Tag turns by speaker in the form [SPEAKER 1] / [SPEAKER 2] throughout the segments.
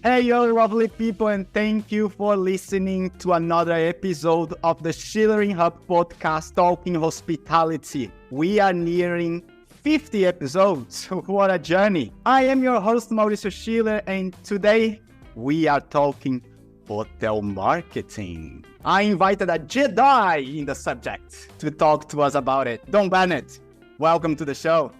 [SPEAKER 1] Hey, you lovely people, and thank you for listening to another episode of the Schulering Hub podcast, Talking Hospitality. We are nearing 50 episodes. What a journey. I am your host, Mauricio Schiller, and today we are talking hotel marketing. I invited a Jedi in the subject to talk to us about it. Don Barnett, welcome to the show.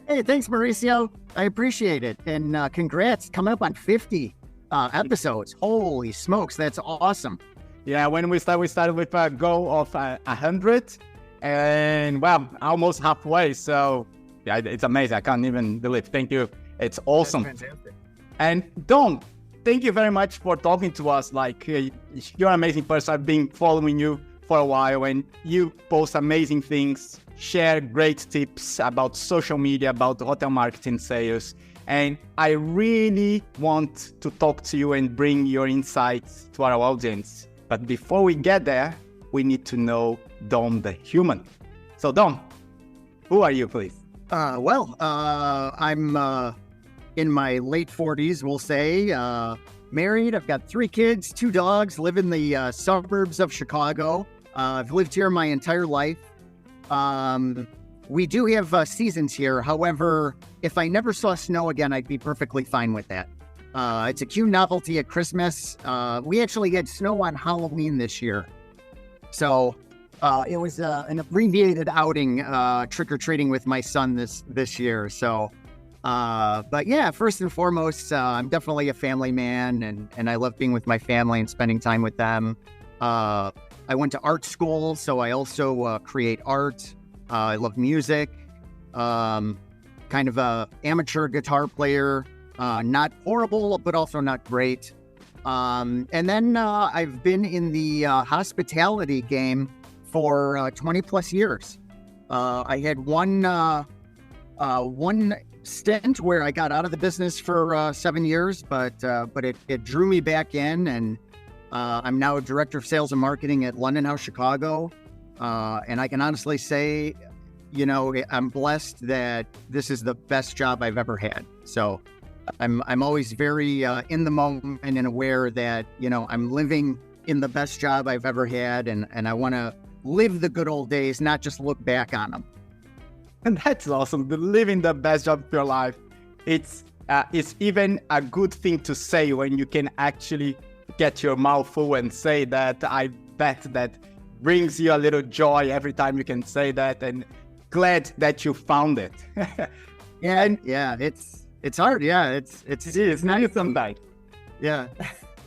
[SPEAKER 2] Hey, thanks, Mauricio. I appreciate it. And congrats, coming up on 50 episodes. Holy smokes, that's awesome.
[SPEAKER 1] Yeah, when we started with a goal of 100, and well, almost halfway. So yeah, it's amazing. I can't even believe. Thank you. It's awesome.
[SPEAKER 2] That's fantastic.
[SPEAKER 1] And Don, thank you very much for talking to us. Like, you're an amazing person. I've been following you for a while, and you post amazing things, share great tips about social media, about hotel marketing sales. And I really want to talk to you and bring your insights to our audience. But before we get there, we need to know Don the human. So Don, who are you, please?
[SPEAKER 2] I'm in my late 40s, we'll say, married. I've got 3 kids, 2 dogs, live in the suburbs of Chicago. I've lived here my entire life. We do have seasons here. However, if I never saw snow again, I'd be perfectly fine with that. It's a cute novelty at Christmas. We actually had snow on Halloween this year. So it was an abbreviated outing, trick-or-treating with my son this year. So, but yeah, first and foremost, I'm definitely a family man, and I love being with my family and spending time with them. I went to art school, so I also create art. I love music, kind of a amateur guitar player, not horrible, but also not great. And then I've been in the hospitality game for 20 plus years. I had one stint where I got out of the business for 7 years, but it drew me back in, and I'm now a director of sales and marketing at London House Chicago. And I can honestly say, you know, I'm blessed that this is the best job I've ever had. So I'm always very in the moment and aware that, you know, I'm living in the best job I've ever had. And I want to live the good old days, not just look back on them.
[SPEAKER 1] And that's awesome. Living the best job of your life. It's even a good thing to say when you can actually get your mouth full and say that. I bet that brings you a little joy every time you can say that, and glad that you found it.
[SPEAKER 2] Yeah, it's hard. Yeah, it's
[SPEAKER 1] nice sometimes.
[SPEAKER 2] Yeah.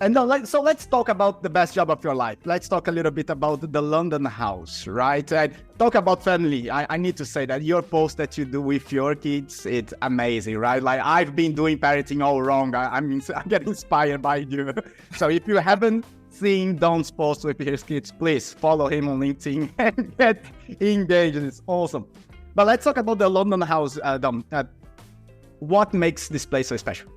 [SPEAKER 1] And no, so let's talk about the best job of your life. Let's talk a little bit about the London House, right? And talk about family. I need to say that your post that you do with your kids, it's amazing, right? Like, I've been doing parenting all wrong. I'm getting inspired by you. So if you haven't seen Don's post with his kids, please follow him on LinkedIn and get engaged. It's awesome. But let's talk about the London House, Don. What makes this place so special?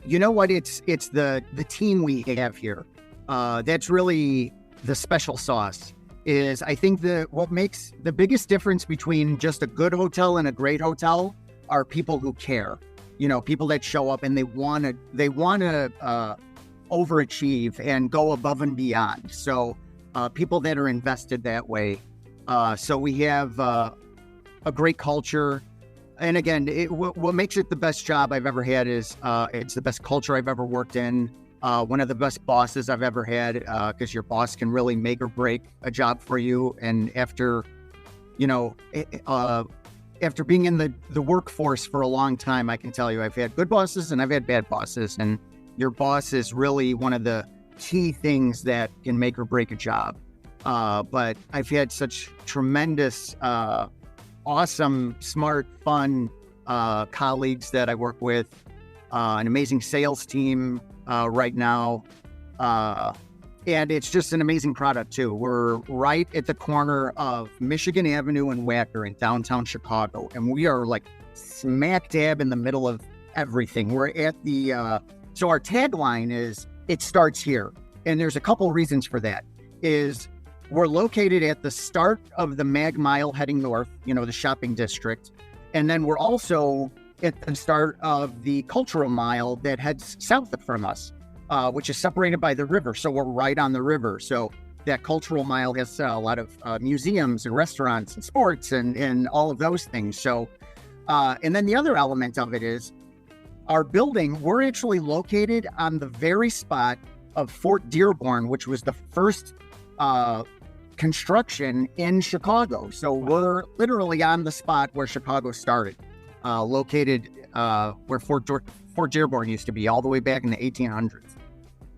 [SPEAKER 2] You know what? It's the team we have here. That's really the special sauce. Is I think what makes the biggest difference between just a good hotel and a great hotel are people who care. You know, people that show up and they want to overachieve and go above and beyond. So people that are invested that way. So we have a great culture. And again, what makes it the best job I've ever had is it's the best culture I've ever worked in. One of the best bosses I've ever had, because your boss can really make or break a job for you. And after being in the workforce for a long time, I can tell you I've had good bosses and I've had bad bosses. And your boss is really one of the key things that can make or break a job. But I've had such tremendous awesome, smart, fun colleagues that I work with, an amazing sales team right now. And it's just an amazing product too. We're right at the corner of Michigan Avenue and Wacker in downtown Chicago. And we are like smack dab in the middle of everything. We're at so our tagline is, it starts here. And there's a couple reasons for that. We're located at the start of the Mag Mile heading north, the shopping district. And then we're also at the start of the cultural mile that heads south from us, which is separated by the river. So we're right on the river. So that cultural mile has a lot of museums and restaurants and sports and all of those things. So, and then the other element of it is our building, we're actually located on the very spot of Fort Dearborn, which was the first construction in Chicago. So we're literally on the spot where Chicago started, located where Fort Dearborn used to be all the way back in the 1800s.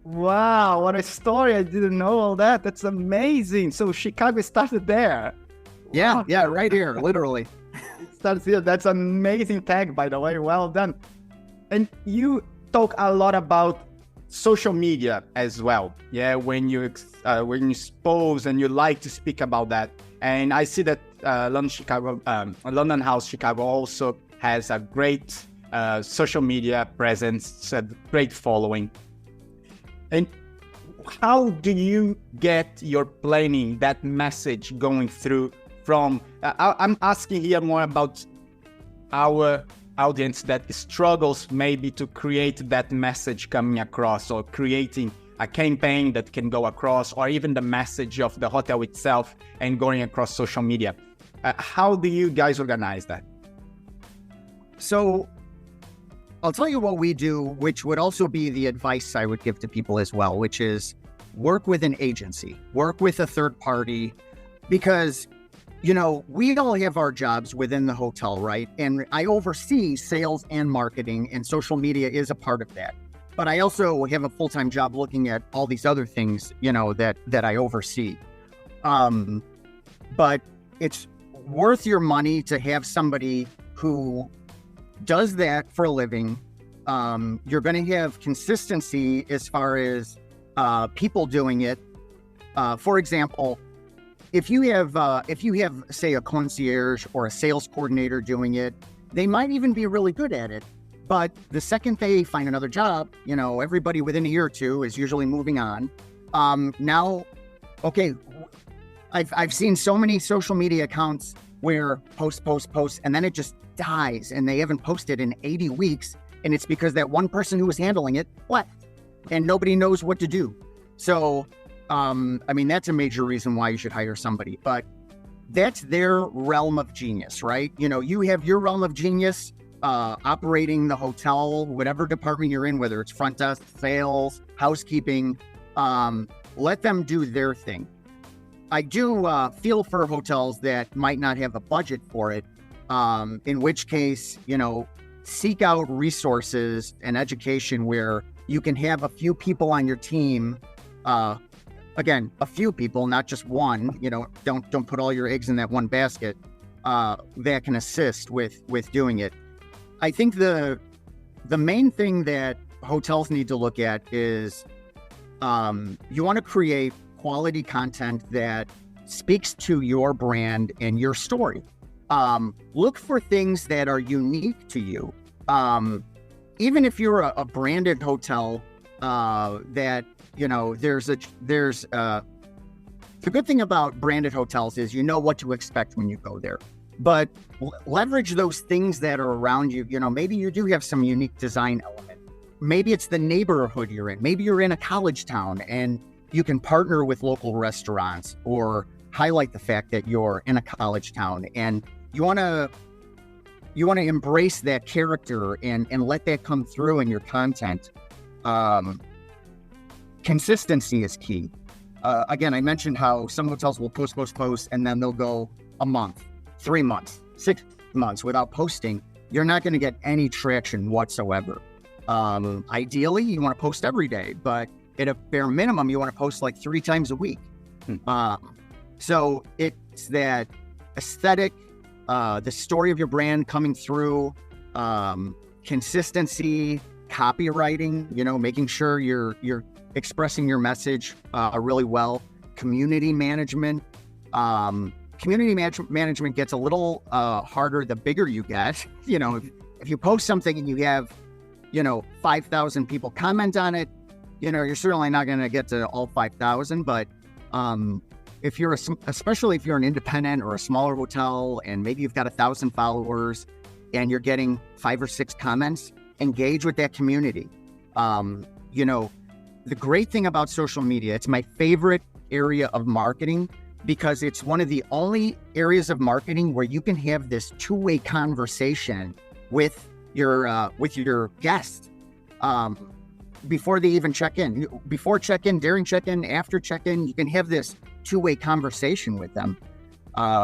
[SPEAKER 1] Wow, what a story. I didn't know all that. That's amazing. So Chicago started there.
[SPEAKER 2] Yeah,
[SPEAKER 1] Wow.
[SPEAKER 2] yeah, right here, literally.
[SPEAKER 1] It starts here. That's an amazing tag, by the way. Well done. And you talk a lot about social media as well. Yeah, when you expose and you like to speak about that. And I see that London House Chicago also has a great social media presence, a great following. And how do you get your planning, that message going through from, I'm asking here more about our audience that struggles maybe to create that message coming across, or creating a campaign that can go across, or even the message of the hotel itself and going across social media. How do you guys organize that?
[SPEAKER 2] So I'll tell you what we do, which would also be the advice I would give to people as well, which is work with an agency, work with a third party, because, you know, we all have our jobs within the hotel, right? And I oversee sales and marketing, and social media is a part of that. But I also have a full-time job looking at all these other things, you know, that I oversee. But it's worth your money to have somebody who does that for a living. You're going to have consistency as far as people doing it. For example, if you have, say, a concierge or a sales coordinator doing it, they might even be really good at it. But the second they find another job, you know, everybody within a year or two is usually moving on. Now, okay, I've seen so many social media accounts where post, and then it just dies and they haven't posted in 80 weeks. And it's because that one person who was handling it left and nobody knows what to do. So, I mean, that's a major reason why you should hire somebody, but that's their realm of genius, right? You know, you have your realm of genius, operating the hotel, whatever department you're in, whether it's front desk, sales, housekeeping, let them do their thing. I do feel for hotels that might not have a budget for it, in which case, you know, seek out resources and education where you can have a few people on your team. Again, a few people, not just one. You know, don't put all your eggs in that one basket. That can assist with doing it. I think the main thing that hotels need to look at is you want to create quality content that speaks to your brand and your story. Look for things that are unique to you. Even if you're a branded hotel, that, you know, the good thing about branded hotels is you know what to expect when you go there. But leverage those things that are around you. You know, maybe you do have some unique design element. Maybe it's the neighborhood you're in. Maybe you're in a college town and you can partner with local restaurants or highlight the fact that you're in a college town, and you want to embrace that character and let that come through in your content. Consistency is key. Again, I mentioned how some hotels will post, and then they'll go a month, 3 months, 6 months without posting. You're not going to get any traction whatsoever. Ideally, you want to post every day, but at a bare minimum, you want to post like 3 times a week. So it's that aesthetic, the story of your brand coming through, consistency, copywriting, you know, making sure you're expressing your message really well. Community management. Community management gets a little harder the bigger you get. You know, if you post something and you have, you know, 5,000 people comment on it, you know, you're certainly not going to get to all 5,000. But if especially if you're an independent or a smaller hotel and maybe you've got 1,000 followers, and you're getting 5 or 6 comments, engage with that community. You know, the great thing about social media, it's my favorite area of marketing because it's one of the only areas of marketing where you can have this two-way conversation with your guest before they even check in. Before check-in, during check-in, after check-in, you can have this two-way conversation with them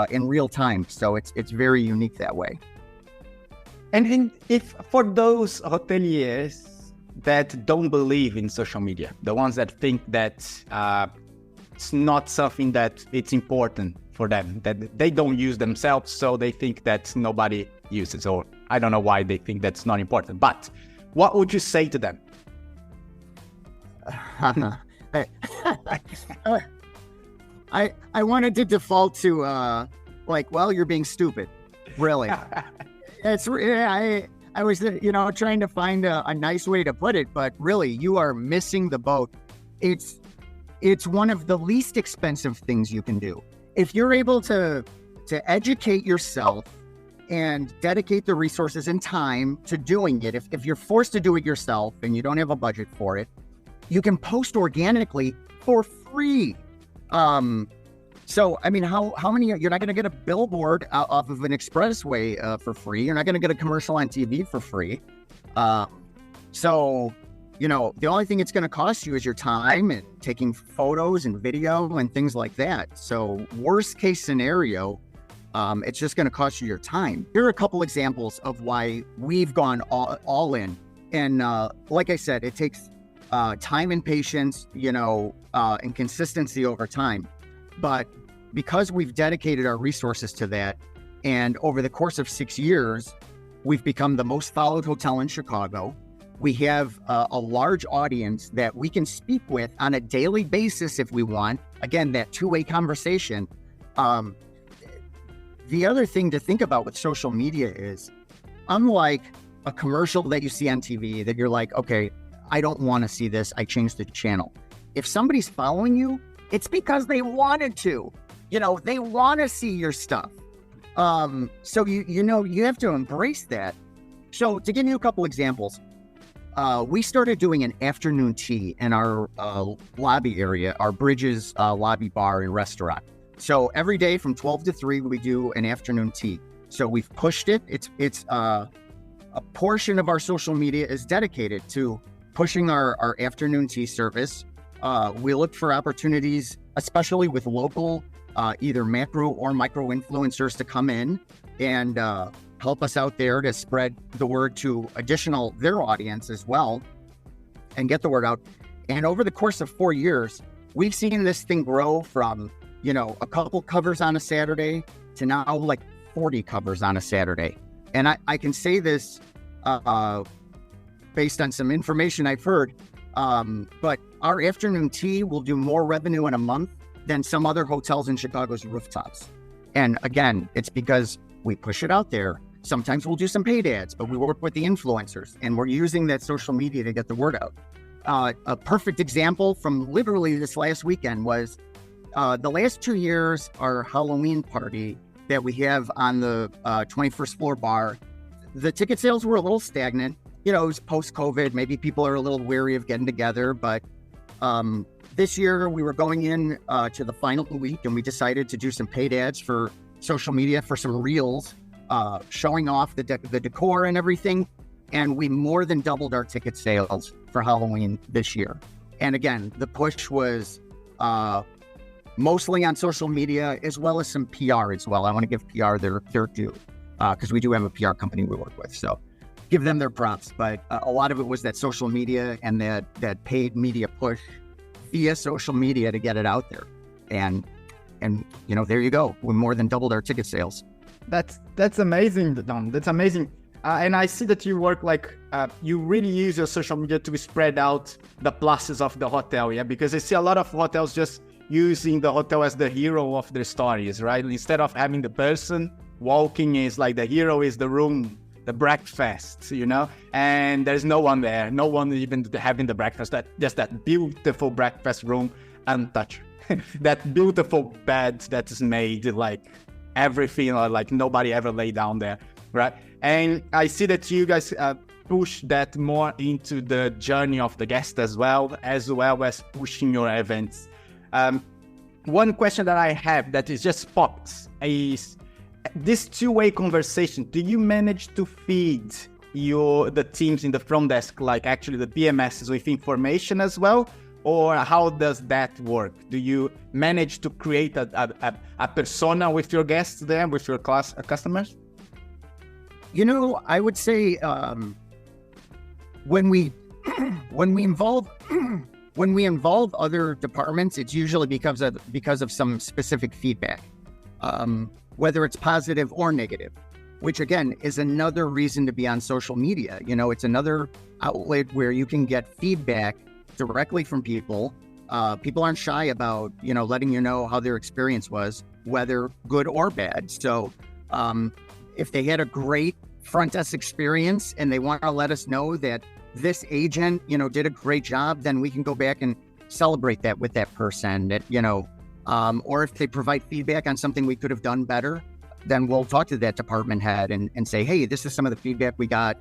[SPEAKER 2] in real time. So it's very unique that way.
[SPEAKER 1] And if for those hoteliers that don't believe in social media, the ones that think that it's not something that it's important for them, that they don't use themselves, so they think that nobody uses, or I don't know why they think that's not important, but what would you say to them?
[SPEAKER 2] I wanted to default to like, well, you're being stupid, really. I was, you know, trying to find a nice way to put it, but really, you are missing the boat. It's one of the least expensive things you can do. If you're able to educate yourself and dedicate the resources and time to doing it, if you're forced to do it yourself and you don't have a budget for it, you can post organically for free. So, I mean, how many, you're not going to get a billboard off of an expressway for free. You're not going to get a commercial on TV for free. So, you know, the only thing it's going to cost you is your time and taking photos and video and things like that. So worst case scenario, it's just going to cost you your time. Here are a couple examples of why we've gone all in. And like I said, it takes time and patience, you know, and consistency over time. But because we've dedicated our resources to that, and over the course of 6 years, we've become the most followed hotel in Chicago. We have a large audience that we can speak with on a daily basis if we want. Again, that two-way conversation. The other thing to think about with social media is, unlike a commercial that you see on TV that you're like, okay, I don't want to see this, I changed the channel. If somebody's following you, it's because they wanted to. You know, they want to see your stuff. So you know, you have to embrace that. So to give you a couple examples, we started doing an afternoon tea in our lobby area, our Bridges lobby bar and restaurant. So every day from 12 to 3, we do an afternoon tea. So we've pushed it. It's a portion of our social media is dedicated to pushing our afternoon tea service. We look for opportunities, especially with local, either macro or micro influencers to come in and help us out there to spread the word to their audience as well and get the word out. And over the course of 4 years, we've seen this thing grow from, you know, a couple covers on a Saturday to now like 40 covers on a Saturday. And I can say this based on some information I've heard, but our afternoon tea will do more revenue in a month than some other hotels in Chicago's rooftops. And again, it's because we push it out there. Sometimes we'll do some paid ads, but we work with the influencers and we're using that social media to get the word out. A perfect example from literally this last weekend was the last 2 years, our Halloween party that we have on the 21st floor bar, the ticket sales were a little stagnant. You know, it was post-COVID. Maybe people are a little weary of getting together, but this year we were going in to the final week and we decided to do some paid ads for social media for some reels, showing off the decor and everything. And we more than doubled our ticket sales for Halloween this year. And again, the push was mostly on social media as well as some PR as well. I want to give PR their due because we do have a PR company we work with. So give them their props. But a lot of it was that social media and that paid media push via social media to get it out there. And you know, there you go. We more than doubled our ticket sales.
[SPEAKER 1] That's amazing, Don. That's amazing. And I see that you work like, you really use your social media to spread out the pluses of the hotel, yeah? Because I see a lot of hotels just using the hotel as the hero of their stories, right? Instead of having the person walking, is like the hero is the room, the breakfast, you know? And there's no one there, no one even having the breakfast, just that beautiful breakfast room untouched. That beautiful bed that is made, like everything, like nobody ever lay down there, right? And I see that you guys push that more into the journey of the guest as well as pushing your events. One question that I have that is just pops is this two-way conversation. Do you manage to feed the teams in the front desk, like actually the PMSs, with information as well? Or how does that work? Do you manage to create a persona with your guests there, with your customers?
[SPEAKER 2] I would say when we involve other departments, it's usually because of some specific feedback, whether it's positive or negative, which again is another reason to be on social media. It's another outlet where you can get feedback directly from people. People aren't shy about, letting you know how their experience was, whether good or bad. So if they had a great front desk experience and they want to let us know that this agent, did a great job, then we can go back and celebrate that with that person. Or if they provide feedback on something we could have done better, then we'll talk to that department head and say, hey, this is some of the feedback we got.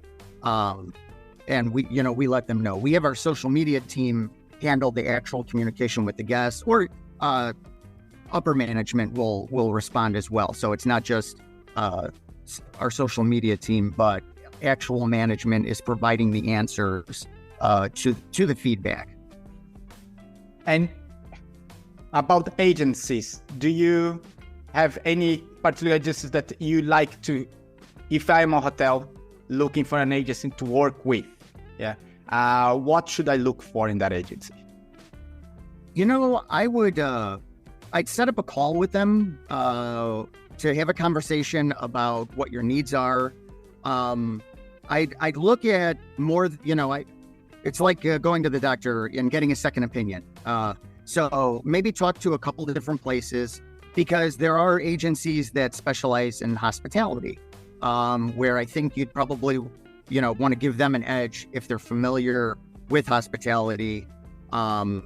[SPEAKER 2] And we let them know. We have our social media team handle the actual communication with the guests, or upper management will respond as well. So it's not just our social media team, but actual management is providing the answers to the feedback.
[SPEAKER 1] And about agencies, do you have any particular agencies that you like to, if I'm a hotel looking for an agency to work with, what should I look for in that agency?
[SPEAKER 2] I'd set up a call with them to have a conversation about what your needs are. I'd look at more, it's like going to the doctor and getting a second opinion. So maybe talk to a couple of different places, because there are agencies that specialize in hospitality, where I think you'd probably, want to give them an edge if they're familiar with hospitality, and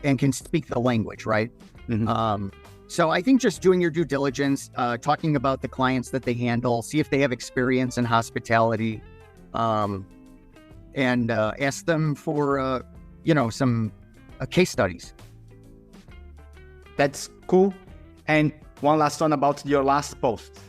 [SPEAKER 2] can speak the language, right? Mm-hmm. So I think just doing your due diligence, talking about the clients that they handle, see if they have experience in hospitality, and ask them for, some case studies.
[SPEAKER 1] That's cool. And one last one about your last post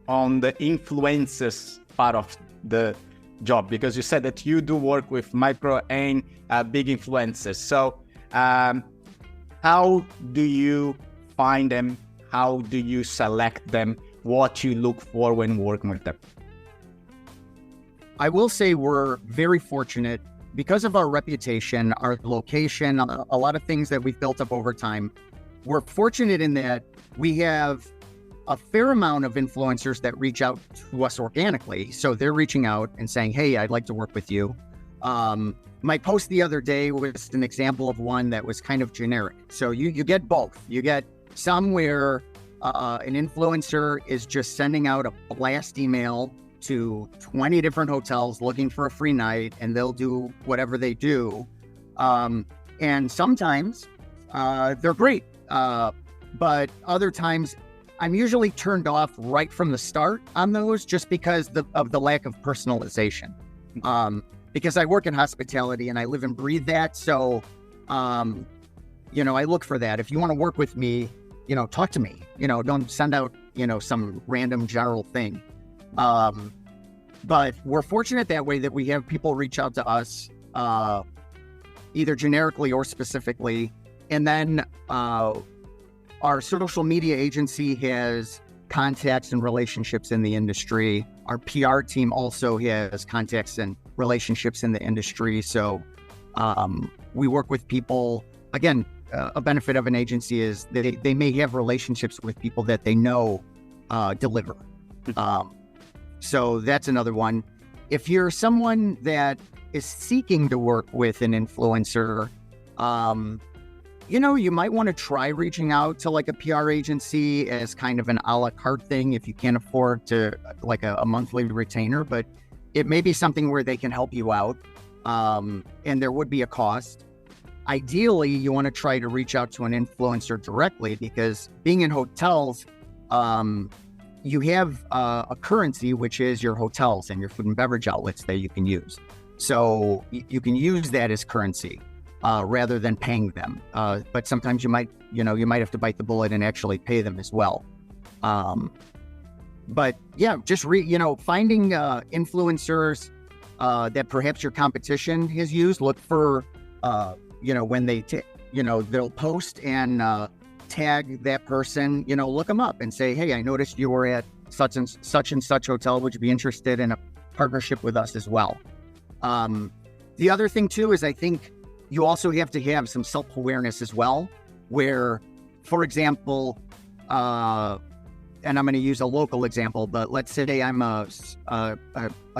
[SPEAKER 1] on the influencers part of the job, because you said that you do work with micro and big influencers. So how do you find them? How do you select them? What you look for when working with them?
[SPEAKER 2] I will say we're very fortunate because of our reputation, our location, a lot of things that we've built up over time. We're fortunate in that we have a fair amount of influencers that reach out to us organically. So they're reaching out and saying, hey, I'd like to work with you. My post the other day was an example of one that was kind of generic. So you get both. You get some where an influencer is just sending out a blast email to 20 different hotels looking for a free night, and they'll do whatever they do. And sometimes they're great. But other times I'm usually turned off right from the start on those, just because of the lack of personalization. Because I work in hospitality and I live and breathe that. So, I look for that. If you want to work with me, talk to me, don't send out, some random general thing. But we're fortunate that way that we have people reach out to us, either generically or specifically. And then, our social media agency has contacts and relationships in the industry. Our PR team also has contacts and relationships in the industry. So we work with people. Again, a benefit of an agency is that they may have relationships with people that they know deliver. So that's another one. If you're someone that is seeking to work with an influencer, you might want to try reaching out to like a PR agency as kind of an a la carte thing if you can't afford to like a monthly retainer, but it may be something where they can help you out, and there would be a cost. Ideally, you want to try to reach out to an influencer directly, because being in hotels, you have a currency, which is your hotels and your food and beverage outlets that you can use. So you can use that as currency rather than paying them. But sometimes you might have to bite the bullet and actually pay them as well. But yeah, just finding influencers that perhaps your competition has used. Look for when they they'll post and tag that person. Look them up and say, hey, I noticed you were at such and such hotel. Would you be interested in a partnership with us as well? The other thing too is I think you also have to have some self-awareness as well, where, for example, and I'm going to use a local example, but let's say I'm a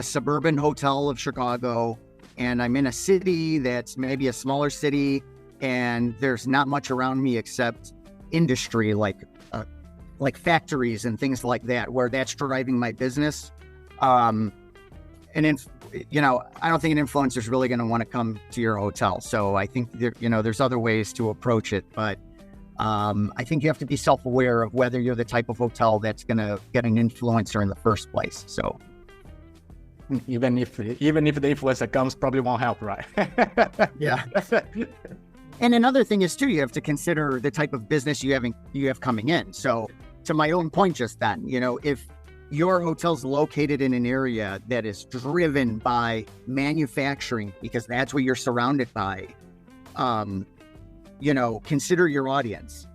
[SPEAKER 2] suburban hotel of Chicago, and I'm in a city that's maybe a smaller city, and there's not much around me except industry, like factories and things like that, where that's driving my business. I don't think an influencer is really going to want to come to your hotel. So I think there's other ways to approach it, but I think you have to be self-aware of whether you're the type of hotel that's going to get an influencer in the first place. So
[SPEAKER 1] even if the influencer comes, probably won't help, right?
[SPEAKER 2] Yeah. And another thing is too, you have to consider the type of business you have coming in. So to my own point just then, if your hotel's located in an area that is driven by manufacturing, because that's what you're surrounded by, consider your audience.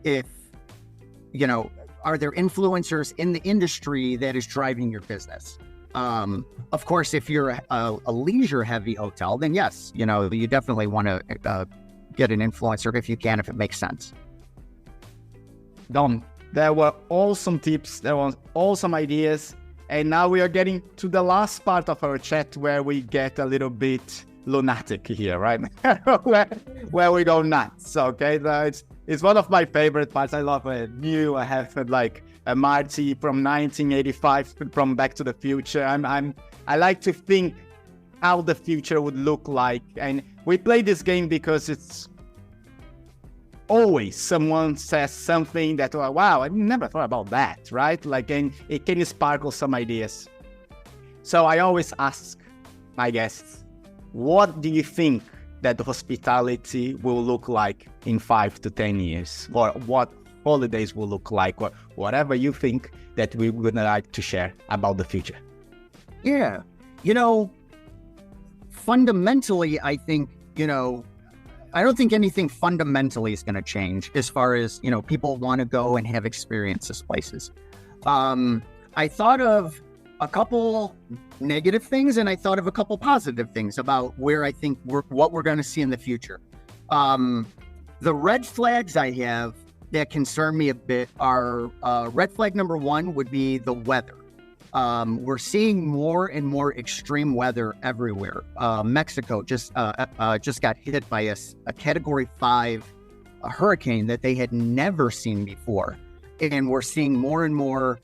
[SPEAKER 2] If, are there influencers in the industry that is driving your business? Of course, if you're a leisure heavy hotel, then yes, you definitely want to get an influencer if you can, if it makes sense.
[SPEAKER 1] Don, there were awesome tips, there were awesome ideas, and now we are getting to the last part of our chat where we get a little bit lunatic here, right? where we go nuts. Okay, so it's one of my favorite parts. I love it. I have like a Marty from 1985 from Back to the Future. I like to think how the future would look like, and we play this game because it's always someone says something that, wow, I never thought about that, right? Like, and it can sparkle some ideas. So I always ask my guests, what do you think that hospitality will look like in 5 to 10 years? Or what holidays will look like? Or whatever you think that we would like to share about the future.
[SPEAKER 2] Yeah. Fundamentally, I think, I don't think anything fundamentally is going to change as far as, people want to go and have experiences places. I thought of a couple negative things and I thought of a couple positive things about where I think what we're going to see in the future. The red flags I have that concern me a bit are red flag number one would be the weather. We're seeing more and more extreme weather everywhere. Mexico just got hit by a Category 5 hurricane that they had never seen before. And we're seeing more and more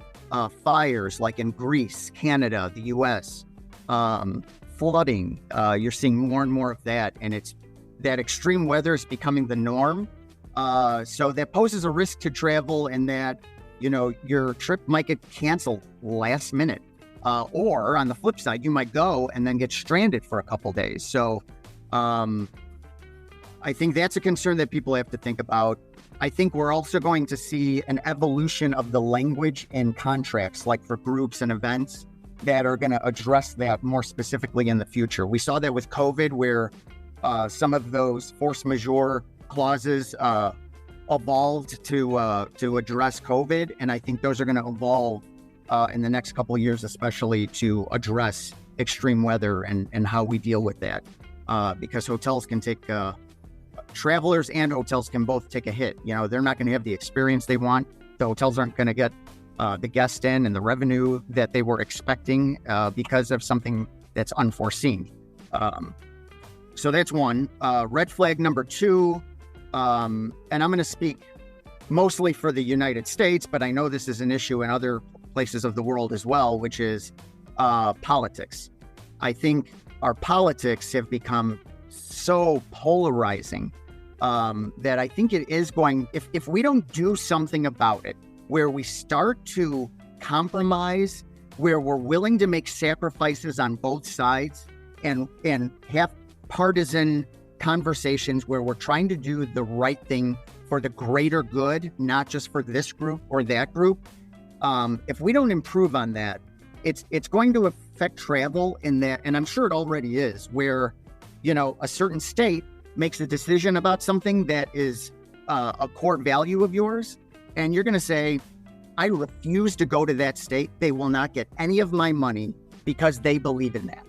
[SPEAKER 2] fires like in Greece, Canada, the US, flooding. You're seeing more and more of that. And that extreme weather is becoming the norm. So that poses a risk to travel, and that your trip might get canceled last minute. Or on the flip side, you might go and then get stranded for a couple days. So I think that's a concern that people have to think about. I think we're also going to see an evolution of the language and contracts, like for groups and events, that are going to address that more specifically in the future. We saw that with COVID, where some of those force majeure clauses evolved to address COVID, and I think those are going to evolve in the next couple of years, especially to address extreme weather and how we deal with that, because hotels can take travelers and hotels can both take a hit. They're not going to have the experience they want. The hotels aren't going to get the guest in and the revenue that they were expecting because of something that's unforeseen. So that's one. Red flag number two, and I'm going to speak mostly for the United States, but I know this is an issue in other places of the world as well, which is politics. I think our politics have become so polarizing that I think it is going, if we don't do something about it, where we start to compromise, where we're willing to make sacrifices on both sides and have partisan conversations where we're trying to do the right thing for the greater good, not just for this group or that group. If we don't improve on that, it's going to affect travel in that, and I'm sure it already is, where, a certain state makes a decision about something that is a core value of yours, and you're going to say, I refuse to go to that state. They will not get any of my money because they believe in that.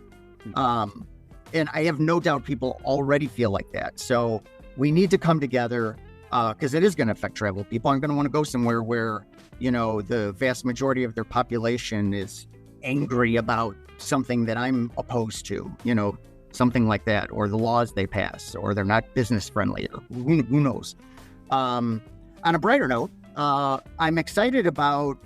[SPEAKER 2] And I have no doubt people already feel like that. So we need to come together because it is going to affect travel. People aren't going to want to go somewhere where, the vast majority of their population is angry about something that I'm opposed to, something like that, or the laws they pass, or they're not business friendly, or who knows. On a brighter note, I'm excited about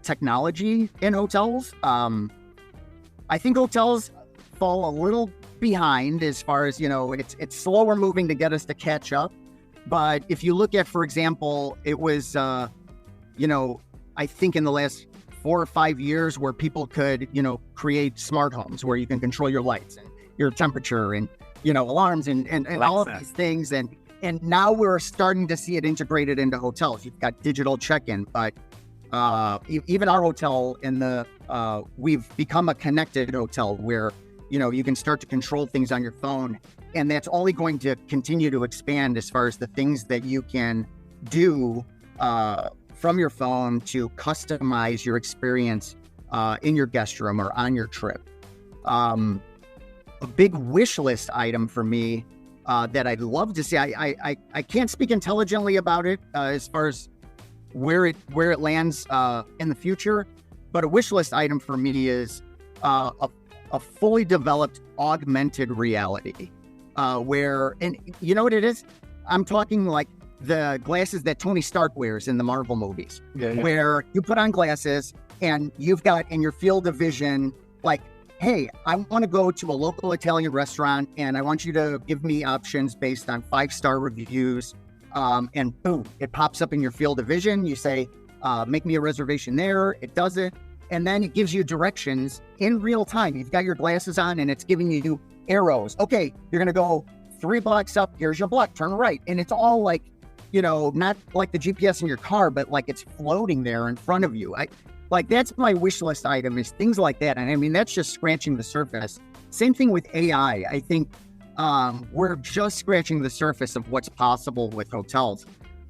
[SPEAKER 2] technology in hotels. I think hotels fall a little behind as far as, it's slower moving to get us to catch up. But if you look at, for example, it was, I think in the last 4 or 5 years where people could, create smart homes where you can control your lights and your temperature and, alarms and all of these things. And now we're starting to see it integrated into hotels. You've got digital check-in, but even our hotel we've become a connected hotel where, you can start to control things on your phone. And that's only going to continue to expand as far as the things that you can do from your phone to customize your experience in your guest room or on your trip. A big wish list item for me that I'd love to see. I can't speak intelligently about it as far as where it lands in the future, but a wish list item for me is a fully developed augmented reality where, and you know what it is? I'm talking like the glasses that Tony Stark wears in the Marvel movies, where you put on glasses and you've got in your field of vision, like, hey, I want to go to a local Italian restaurant and I want you to give me options based on 5-star reviews. And boom, it pops up in your field of vision. You say, make me a reservation there. It does it. And then it gives you directions in real time. You've got your glasses on and it's giving you arrows. Okay, you're going to go 3 blocks up. Here's your block. Turn right. And it's all like, not like the GPS in your car, but like it's floating there in front of you. That's my wish list item, is things like that. And I mean, that's just scratching the surface. Same thing with AI. I think we're just scratching the surface of what's possible with hotels.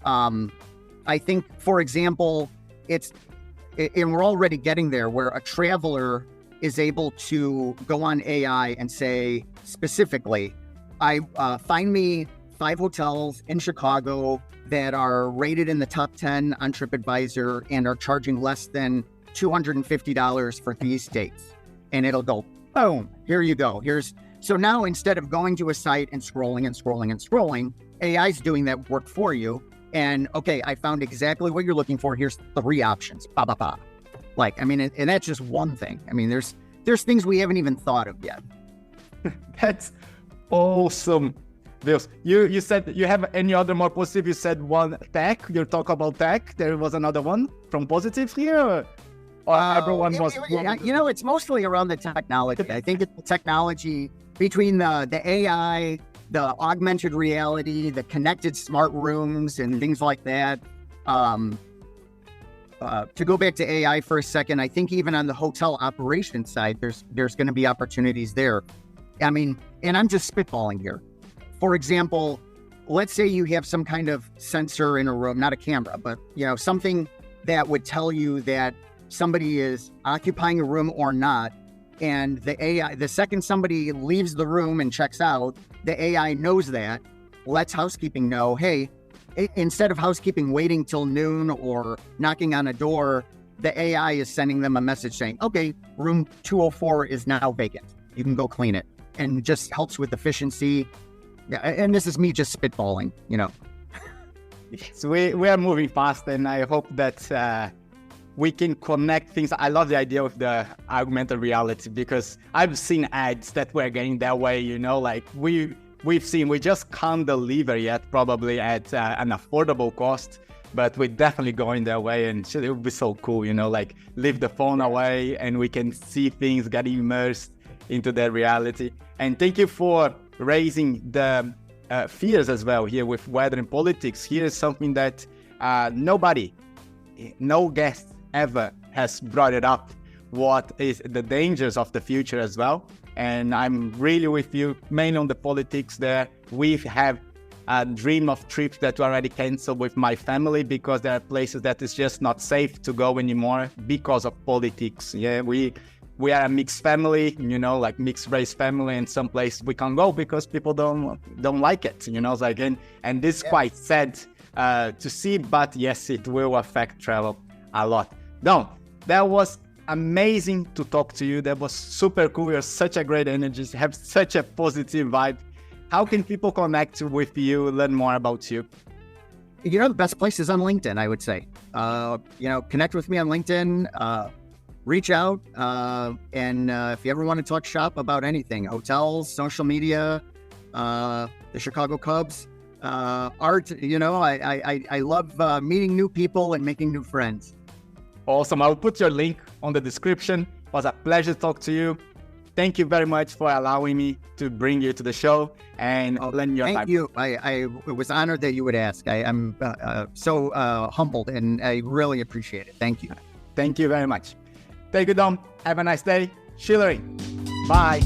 [SPEAKER 2] I think, for example, and we're already getting there, where a traveler is able to go on AI and say, specifically, find me 5 hotels in Chicago that are rated in the top 10 on TripAdvisor and are charging less than $250 for these dates. And it'll go, boom, here you go. So now instead of going to a site and scrolling, AI's doing that work for you. And okay, I found exactly what you're looking for. Here's 3 options. Ba, ba, ba. And that's just one thing. I mean, there's things we haven't even thought of yet.
[SPEAKER 1] That's awesome. Vils, you said you have any other more positive? You said one tech. You talk about tech. There was another one from positive here. Or everyone was.
[SPEAKER 2] It's mostly around the technology. I think it's the technology between the AI, the augmented reality, the connected smart rooms, and things like that. To go back to AI for a second, I think even on the hotel operations side, there's going to be opportunities there. I mean, and I'm just spitballing here. For example, let's say you have some kind of sensor in a room, not a camera, but something that would tell you that somebody is occupying a room or not. And the AI, the second somebody leaves the room and checks out, the AI knows that, lets housekeeping know, hey, instead of housekeeping waiting till noon or knocking on a door, the AI is sending them a message saying, okay, room 204 is now vacant. You can go clean it. And just helps with efficiency. And this is me just spitballing,
[SPEAKER 1] So we are moving fast, and I hope that we can connect things. I love the idea of the augmented reality, because I've seen ads that were getting that way, like we just can't deliver yet, probably at an affordable cost. but we're definitely going that way, and it would be so cool, like leave the phone away and we can see things getting immersed into that reality. And thank you for raising the fears as well here with weather and politics. Here is something that no guest ever has brought it up. What is the dangers of the future as well? And I'm really with you, mainly on the politics there. We have a dream of trips that we already canceled with my family because there are places that is just not safe to go anymore because of politics. Yeah, we are a mixed family, like mixed race family, and some places we can't go because people don't like it, like, and this is quite sad to see, but yes, it will affect travel a lot. Don, that was amazing to talk to you. That was super cool. You're such a great energy, have such a positive vibe. How can people connect with you, learn more about you?
[SPEAKER 2] The best place is on LinkedIn, I would say. Connect with me on LinkedIn, reach out, and if you ever want to talk shop about anything, hotels, social media, the Chicago Cubs, art, I love meeting new people and making new friends.
[SPEAKER 1] Awesome. I will put your link on the description. It was a pleasure to talk to you. Thank you very much for allowing me to bring you to the show and lend your time.
[SPEAKER 2] Thank you. I was honored that you would ask. I'm so humbled, and I really appreciate it. Thank you.
[SPEAKER 1] Thank you very much. Thank you, Dom. Have a nice day. Schulering. Bye.